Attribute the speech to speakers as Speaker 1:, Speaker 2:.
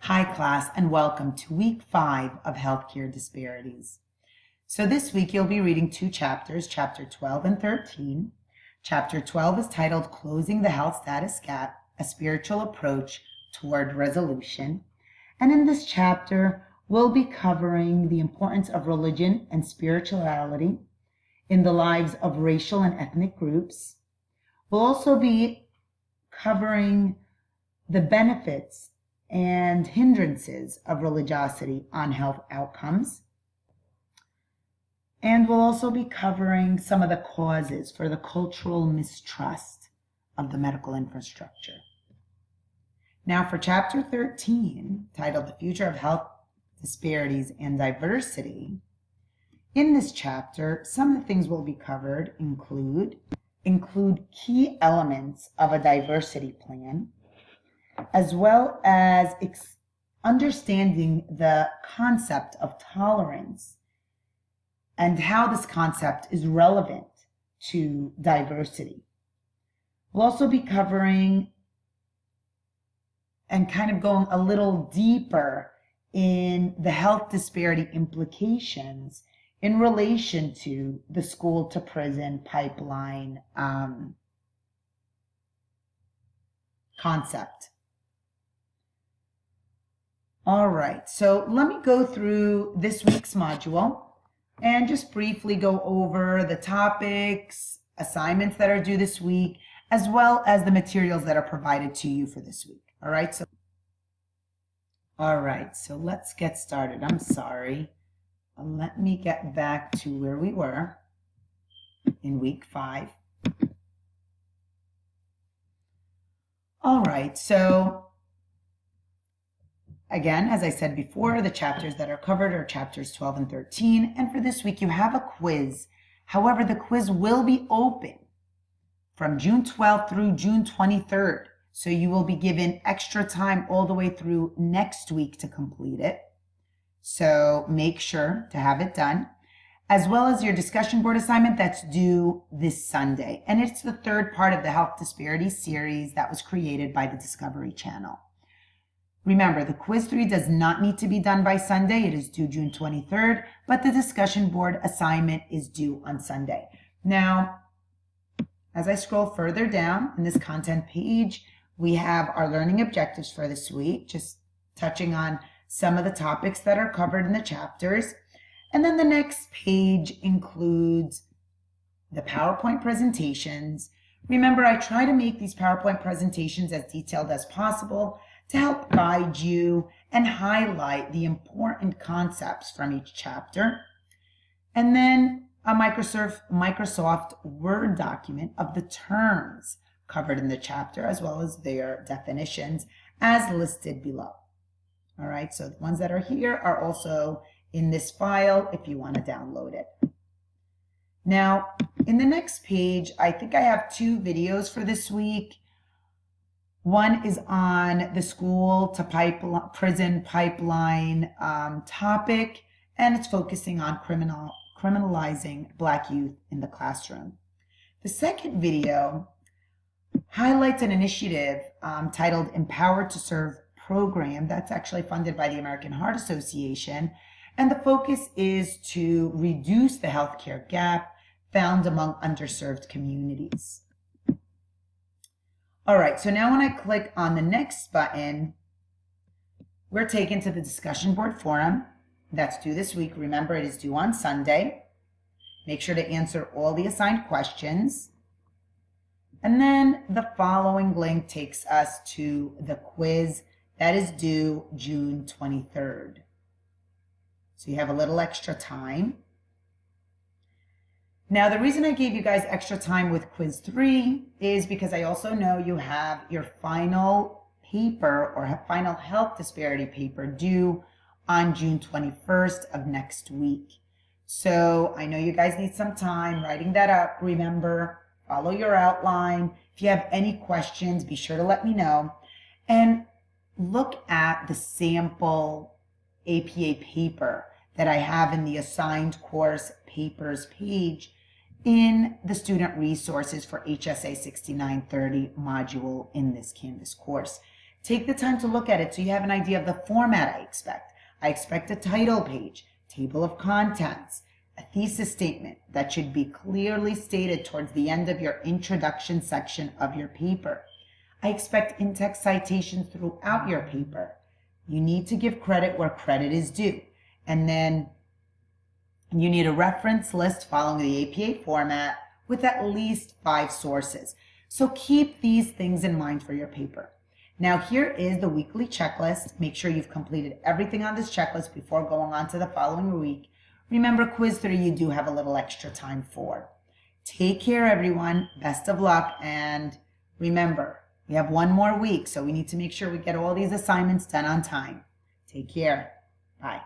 Speaker 1: Hi class, and welcome to week 5 of Healthcare Disparities. So this week you'll be reading two chapters, chapter 12 and 13. Chapter 12 is titled Closing the Health Status Gap, a Spiritual Approach Toward Resolution. And in this chapter, we'll be covering the importance of religion and spirituality in the lives of racial and ethnic groups. We'll also be covering the benefits and hindrances of religiosity on health outcomes. And we'll also be covering some of the causes for the cultural mistrust of the medical infrastructure. Now for chapter 13, titled The Future of Health Disparities and Diversity, in this chapter, some of the things will be covered include key elements of a diversity plan, as well as understanding the concept of tolerance and how this concept is relevant to diversity. We'll also be covering and kind of going a little deeper in the health disparity implications in relation to the school to prison pipeline concept. All right, so let me go through this week's module and just briefly go over the topics, assignments that are due this week, as well as the materials that are provided to you for this week. All right, so let's get started. I'm sorry. Let me get back to where we were in week 5. All right, so again, as I said before, the chapters that are covered are chapters 12 and 13. And for this week, you have a quiz. However, the quiz will be open from June 12th through June 23rd. So you will be given extra time all the way through next week to complete it. So make sure to have it done, as well as your discussion board assignment that's due this Sunday. And it's the third part of the Health Disparities series that was created by the Discovery Channel. Remember, the quiz 3 does not need to be done by Sunday. It is due June 23rd, but the discussion board assignment is due on Sunday. Now, as I scroll further down in this content page, we have our learning objectives for this week, just touching on some of the topics that are covered in the chapters. And then the next page includes the PowerPoint presentations. Remember, I try to make these PowerPoint presentations as detailed as possible to help guide you and highlight the important concepts from each chapter. And then a Microsoft Word document of the terms covered in the chapter, as well as their definitions as listed below. All right, so the ones that are here are also in this file if you want to download it. Now, in the next page, I think I have 2 videos for this week. One is on the school to prison pipeline topic, and it's focusing on criminalizing Black youth in the classroom. The second video highlights an initiative titled Empowered to Serve program that's actually funded by the American Heart Association, and the focus is to reduce the healthcare gap found among underserved communities. All right, so now when I click on the next button, we're taken to the discussion board forum that's due this week. Remember, it is due on Sunday. Make sure to answer all the assigned questions. And then the following link takes us to the quiz that is due June 23rd. So you have a little extra time. Now, the reason I gave you guys extra time with quiz 3 is because I also know you have your final paper or final health disparity paper due on June 21st of next week. So I know you guys need some time writing that up. Remember, follow your outline. If you have any questions, be sure to let me know. And look at the sample APA paper that I have in the assigned course papers page in the student resources for HSA 6930 module in this Canvas course. Take the time to look at it so you have an idea of the format I expect. I expect a title page, table of contents, a thesis statement that should be clearly stated towards the end of your introduction section of your paper. I expect in-text citations throughout your paper. You need to give credit where credit is due. And then you need a reference list following the APA format with at least 5 sources. So keep these things in mind for your paper. Now here is the weekly checklist. Make sure you've completed everything on this checklist before going on to the following week. Remember, quiz 3 you do have a little extra time for. Take care, everyone. Best of luck. And remember, we have 1 more week, so we need to make sure we get all these assignments done on time. Take care. Bye.